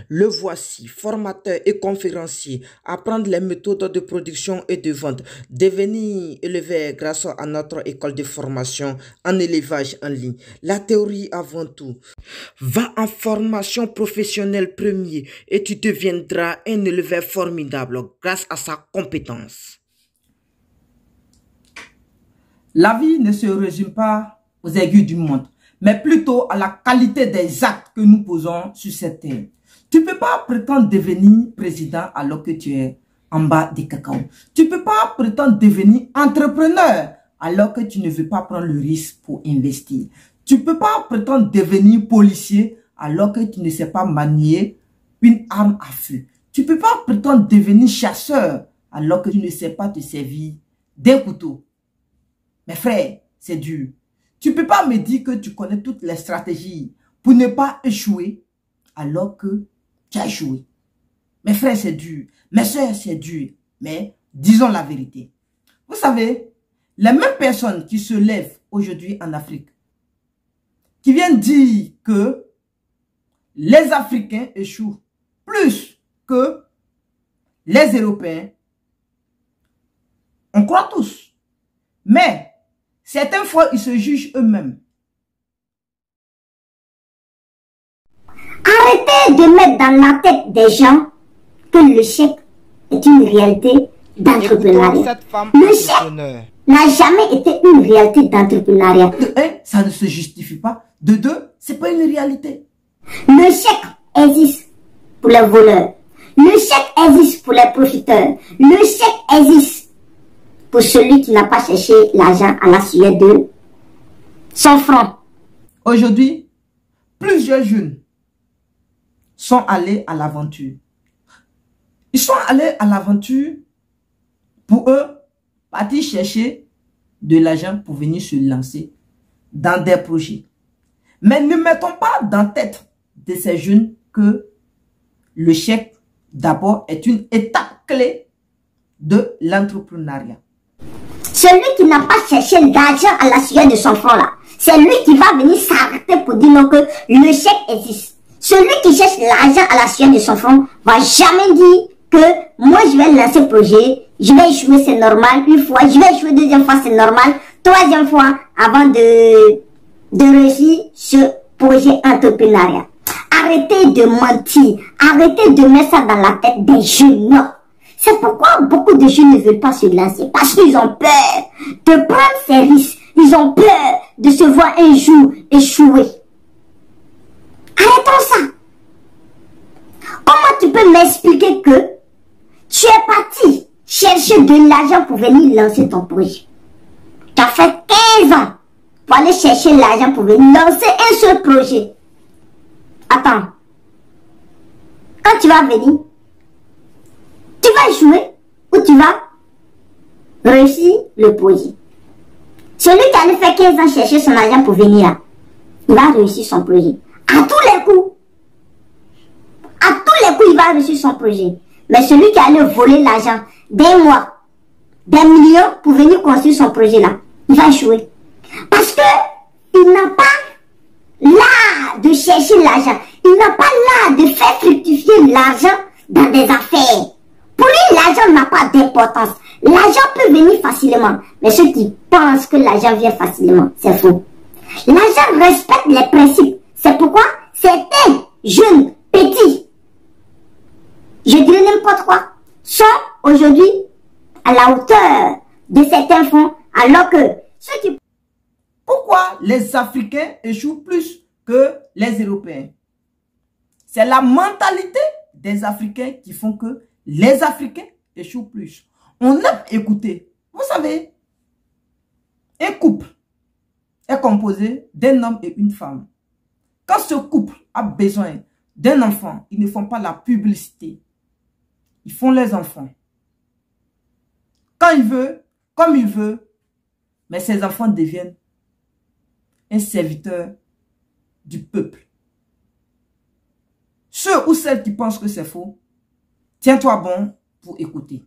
Le voici, formateur et conférencier, apprendre les méthodes de production et de vente, devenir éleveur grâce à notre école de formation en élevage en ligne. La théorie avant tout. Va en formation professionnelle premier et tu deviendras un éleveur formidable grâce à sa compétence. La vie ne se résume pas aux aiguilles d'une montre, mais plutôt à la qualité des actes que nous posons sur cette terre. Tu ne peux pas prétendre devenir président alors que tu es en bas des cacao. Tu ne peux pas prétendre devenir entrepreneur alors que tu ne veux pas prendre le risque pour investir. Tu ne peux pas prétendre devenir policier alors que tu ne sais pas manier une arme à feu. Tu ne peux pas prétendre devenir chasseur alors que tu ne sais pas te servir d'un couteau. Mes frères, c'est dur. Tu ne peux pas me dire que tu connais toutes les stratégies pour ne pas échouer alors que tu as échoué. Mes frères, c'est dur. Mes soeurs, c'est dur. Mais disons la vérité. Vous savez, les mêmes personnes qui se lèvent aujourd'hui en Afrique, qui viennent dire que les Africains échouent plus que les Européens, on croit tous. Mais certaines fois, ils se jugent eux-mêmes. Arrêtez de mettre dans la tête des gens que l'échec est une réalité d'entrepreneuriat. L'échec n'a jamais été une réalité d'entrepreneuriat. De un, ça ne se justifie pas. De deux, ce n'est pas une réalité. L'échec existe pour les voleurs. L'échec existe pour les profiteurs. L'échec existe pour celui qui n'a pas cherché l'argent à la sueur de son front. Aujourd'hui, plusieurs jeunes sont allés à l'aventure. Ils sont allés à l'aventure pour eux partir chercher de l'argent pour venir se lancer dans des projets. Mais ne mettons pas dans la tête de ces jeunes que l'échec d'abord est une étape clé de l'entrepreneuriat. Celui qui n'a pas cherché l'argent à la sueur de son front là, c'est lui qui va venir s'arrêter pour dire non que l'échec existe. Celui qui cherche l'argent à la sueur de son front va jamais dire que moi je vais lancer le projet, je vais échouer, c'est normal, une fois, je vais échouer deuxième fois, c'est normal, troisième fois avant de réussir ce projet entrepreneurial. Arrêtez de mentir, arrêtez de mettre ça dans la tête des jeunes. Non. C'est pourquoi beaucoup de jeunes ne veulent pas se lancer, parce qu'ils ont peur de prendre ces risques, ils ont peur de se voir un jour échouer. Arrêtons ça. Comment tu peux m'expliquer que tu es parti chercher de l'argent pour venir lancer ton projet? Tu as fait 15 ans pour aller chercher l'argent pour venir lancer un seul projet. Attends. Quand tu vas venir, tu vas échouer ou tu vas réussir le projet. Celui qui allait faire 15 ans chercher son argent pour venir là, il va réussir son projet. À tous les coups. À tous les coups, il va réussir son projet. Mais celui qui allait voler l'argent d'un mois, des millions pour venir construire son projet là, il va échouer. Parce que il n'a pas l'art de chercher l'argent. Il n'a pas l'art de faire fructifier l'argent dans des affaires. Pour lui, l'argent n'a pas d'importance. L'argent peut venir facilement. Mais ceux qui pensent que l'argent vient facilement, c'est faux. L'argent respecte les principes. C'est pourquoi certains jeunes, petits, je dirais n'importe quoi, sont aujourd'hui à la hauteur de certains fonds, alors que ceux qui... Pourquoi les Africains échouent plus que les Européens? C'est la mentalité des Africains qui font que les Africains échouent plus. On aime écouter. Vous savez, un couple est composé d'un homme et une femme. Quand ce couple a besoin d'un enfant, ils ne font pas la publicité. Ils font les enfants. Quand il veut, comme il veut, mais ces enfants deviennent un serviteur du peuple. Ceux ou celles qui pensent que c'est faux, tiens-toi bon pour écouter.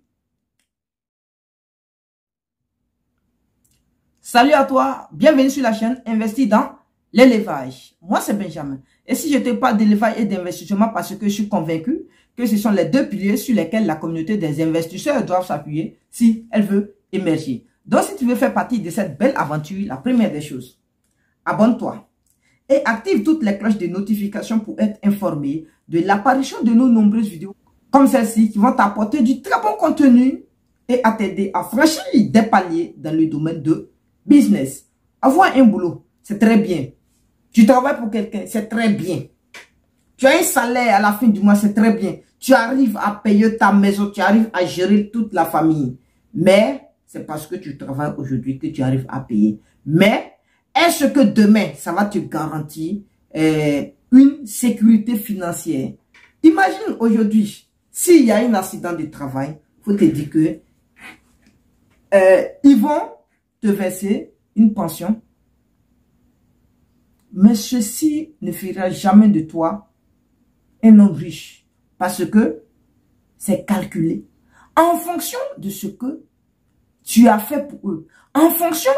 Salut à toi, bienvenue sur la chaîne Investis dans l'élevage. Moi, c'est Benjamin. Et si je te parle d'élevage et d'investissement, parce que je suis convaincu que ce sont les deux piliers sur lesquels la communauté des investisseurs doivent s'appuyer si elle veut émerger. Donc, si tu veux faire partie de cette belle aventure, la première des choses, abonne-toi et active toutes les cloches de notification pour être informé de l'apparition de nos nombreuses vidéos comme celle-ci qui vont t'apporter du très bon contenu et à t'aider à franchir des paliers dans le domaine de business. Avoir un boulot, c'est très bien. Tu travailles pour quelqu'un, c'est très bien. Tu as un salaire à la fin du mois, c'est très bien. Tu arrives à payer ta maison, tu arrives à gérer toute la famille. Mais c'est parce que tu travailles aujourd'hui que tu arrives à payer. Mais est-ce que demain, ça va te garantir une sécurité financière? Imagine aujourd'hui, s'il y a un accident de travail, il faut te dire que ils vont te verser une pension. Mais ceci ne fera jamais de toi un homme riche. Parce que c'est calculé en fonction de ce que tu as fait pour eux. En fonction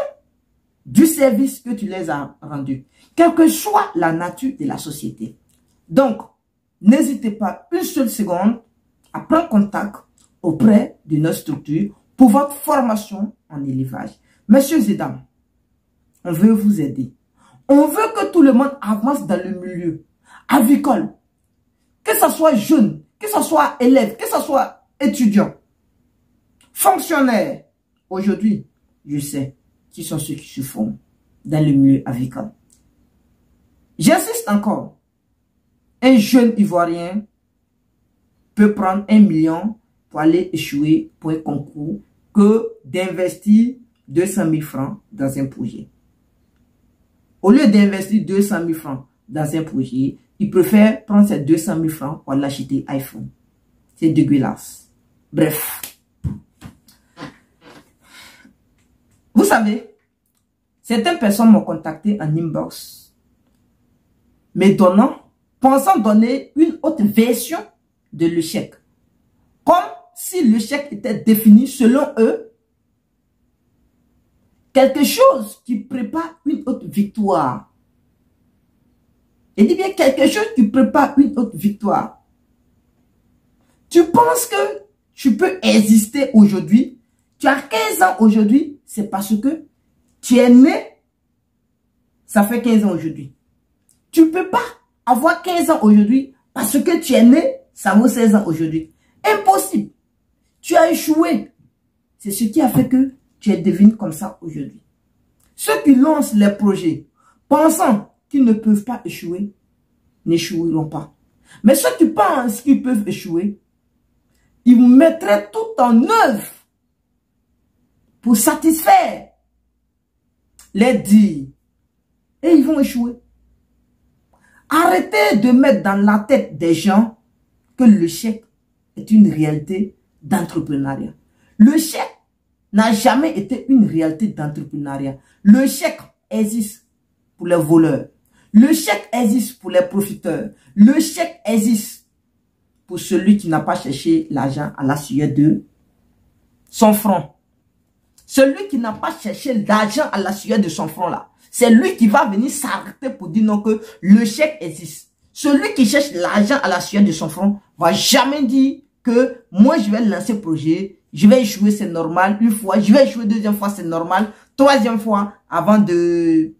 du service que tu les as rendus. Quelle que soit la nature de la société. Donc, n'hésitez pas une seule seconde à prendre contact auprès de notre structure pour votre formation en élevage. Messieurs et dames, on veut vous aider. On veut que tout le monde avance dans le milieu avicole. Que ce soit jeune, que ce soit élève, que ce soit étudiant, fonctionnaire. Aujourd'hui, je sais qui sont ceux qui se forment dans le milieu avicole. J'insiste encore. Un jeune Ivoirien peut prendre 1 million pour aller échouer pour un concours que d'investir 200 000 francs dans un projet. Au lieu d'investir 200 000 francs dans un projet, il préfère prendre ces 200 000 francs pour l'acheter iPhone. C'est dégueulasse. Bref. Vous savez, certaines personnes m'ont contacté en inbox, pensant donner une autre version de l'échec. Comme si l'échec était défini selon eux, quelque chose qui prépare une autre victoire. Et dis bien quelque chose qui prépare une autre victoire. Tu penses que tu peux exister aujourd'hui? Tu as 15 ans aujourd'hui, c'est parce que tu es né, ça fait 15 ans aujourd'hui. Tu ne peux pas avoir 15 ans aujourd'hui parce que tu es né, ça vaut 16 ans aujourd'hui. Impossible. Tu as échoué. C'est ce qui a fait que tu es devenu comme ça aujourd'hui. Ceux qui lancent les projets pensant qu'ils ne peuvent pas échouer, n'échoueront pas. Mais ceux qui pensent qu'ils peuvent échouer, ils mettraient tout en œuvre pour satisfaire les dires. Et ils vont échouer. Arrêtez de mettre dans la tête des gens que l'échec est une réalité d'entrepreneuriat. L'échec n'a jamais été une réalité d'entrepreneuriat. L'échec existe pour les voleurs. L'échec existe pour les profiteurs. L'échec existe pour celui qui n'a pas cherché l'argent à la sueur de son front. Celui qui n'a pas cherché l'argent à la sueur de son front là, c'est lui qui va venir s'arrêter pour dire non que l'échec existe. Celui qui cherche l'argent à la sueur de son front va jamais dire que moi je vais lancer le projet, je vais échouer, c'est normal. Une fois, je vais échouer, deuxième fois, c'est normal. Troisième fois, avant de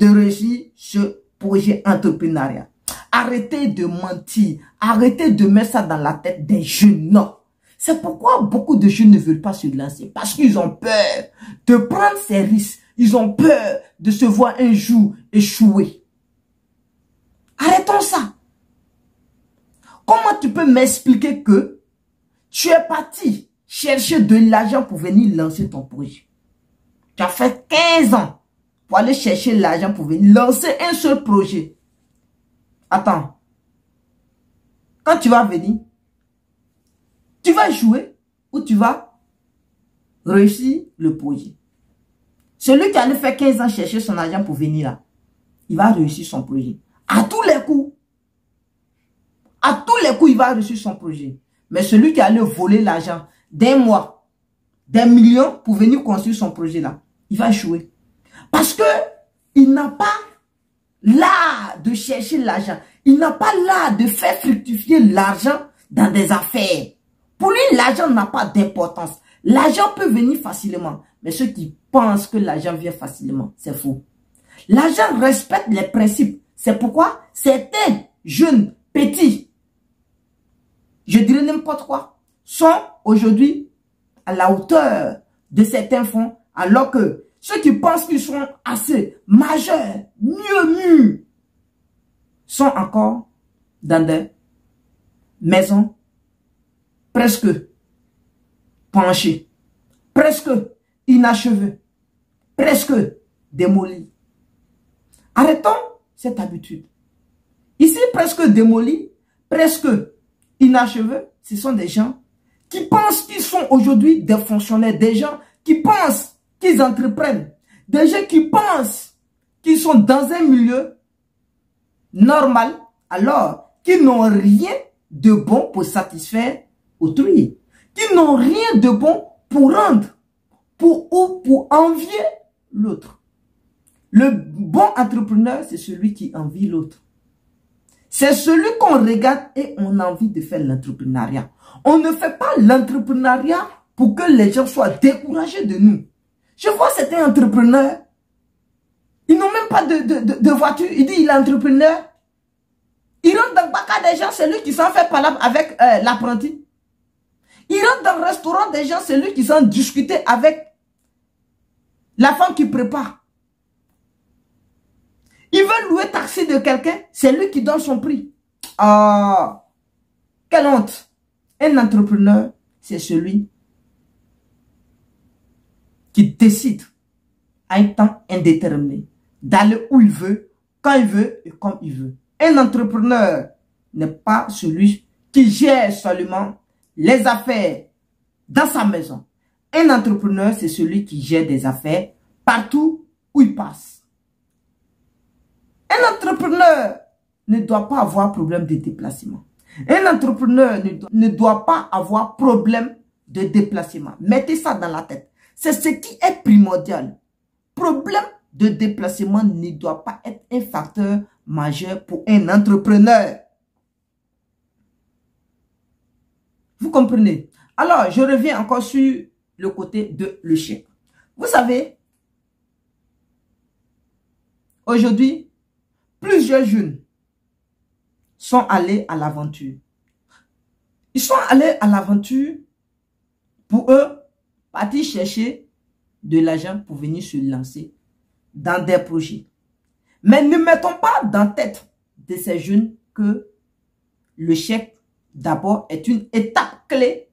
réussir ce projet entrepreneurial. Arrêtez de mentir. Arrêtez de mettre ça dans la tête des jeunes. Non. C'est pourquoi beaucoup de jeunes ne veulent pas se lancer. Parce qu'ils ont peur de prendre ces risques. Ils ont peur de se voir un jour échouer. Arrêtons ça. Comment tu peux m'expliquer que tu es parti chercher de l'argent pour venir lancer ton projet? Tu as fait 15 ans pour aller chercher l'argent pour venir lancer un seul projet. Attends. Quand tu vas venir, tu vas jouer ou tu vas réussir le projet. Celui qui allait faire 15 ans chercher son argent pour venir là, il va réussir son projet. À tous les coups. À tous les coups, il va réussir son projet. Mais celui qui allait voler l'argent d'un mois, des millions pour venir construire son projet là, il va échouer. Parce que il n'a pas l'art de chercher l'argent. Il n'a pas l'art de faire fructifier l'argent dans des affaires. Pour lui, l'argent n'a pas d'importance. L'argent peut venir facilement. Mais ceux qui pensent que l'argent vient facilement, c'est faux. L'argent respecte les principes. C'est pourquoi certains jeunes, petits, je dirais n'importe quoi, sont aujourd'hui à la hauteur de certains fonds, alors que ceux qui pensent qu'ils sont assez majeurs, mieux mûrs, sont encore dans des maisons presque penchées, presque inachevées, presque démolies. Arrêtons cette habitude. Ici, presque démolies, presque inachevés, ce sont des gens qui pensent qu'ils sont aujourd'hui des fonctionnaires, des gens qui pensent qu'ils entreprennent, des gens qui pensent qu'ils sont dans un milieu normal, alors qu'ils n'ont rien de bon pour satisfaire autrui, qu'ils n'ont rien de bon pour rendre, pour envier l'autre. Le bon entrepreneur, c'est celui qui envie l'autre. C'est celui qu'on regarde et on a envie de faire l'entrepreneuriat. On ne fait pas l'entrepreneuriat pour que les gens soient découragés de nous. Je vois certains entrepreneurs, ils n'ont même pas de voiture. Il dit il est entrepreneur. Il rentre dans le bac des gens, c'est lui qui s'en fait parler avec l'apprenti. Il rentre dans le restaurant des gens, c'est lui qui s'en discute avec la femme qui prépare. Il veut louer taxi de quelqu'un, c'est lui qui donne son prix. Ah, quelle honte. Un entrepreneur, c'est celui qui décide à un temps indéterminé d'aller où il veut, quand il veut et comme il veut. Un entrepreneur n'est pas celui qui gère seulement les affaires dans sa maison. Un entrepreneur, c'est celui qui gère des affaires partout où il passe. Un entrepreneur ne doit pas avoir problème de déplacement. Un entrepreneur ne doit pas avoir problème de déplacement. Mettez ça dans la tête. C'est ce qui est primordial. Problème de déplacement ne doit pas être un facteur majeur pour un entrepreneur. Vous comprenez? Alors, je reviens encore sur le côté de l'échec. Vous savez, aujourd'hui, plusieurs jeunes sont allés à l'aventure. Ils sont allés à l'aventure pour eux partir chercher de l'argent pour venir se lancer dans des projets. Mais ne mettons pas dans la tête de ces jeunes que l'échec d'abord est une étape clé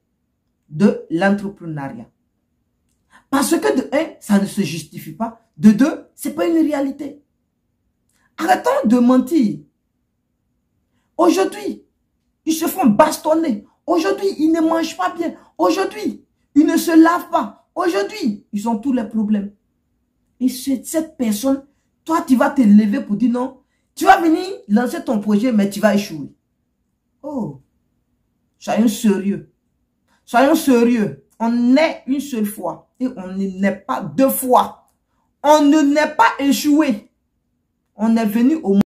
de l'entrepreneuriat. Parce que de un, ça ne se justifie pas. De deux, ce n'est pas une réalité. Arrêtons de mentir. Aujourd'hui, ils se font bastonner. Aujourd'hui, ils ne mangent pas bien. Aujourd'hui, ils ne se lavent pas. Aujourd'hui, ils ont tous les problèmes. Et cette personne, toi, tu vas te lever pour dire non. Tu vas venir lancer ton projet, mais tu vas échouer. Oh, soyons sérieux. Soyons sérieux. On est une seule fois et on ne naît pas deux fois. On ne naît pas échoué. On est venu au monde.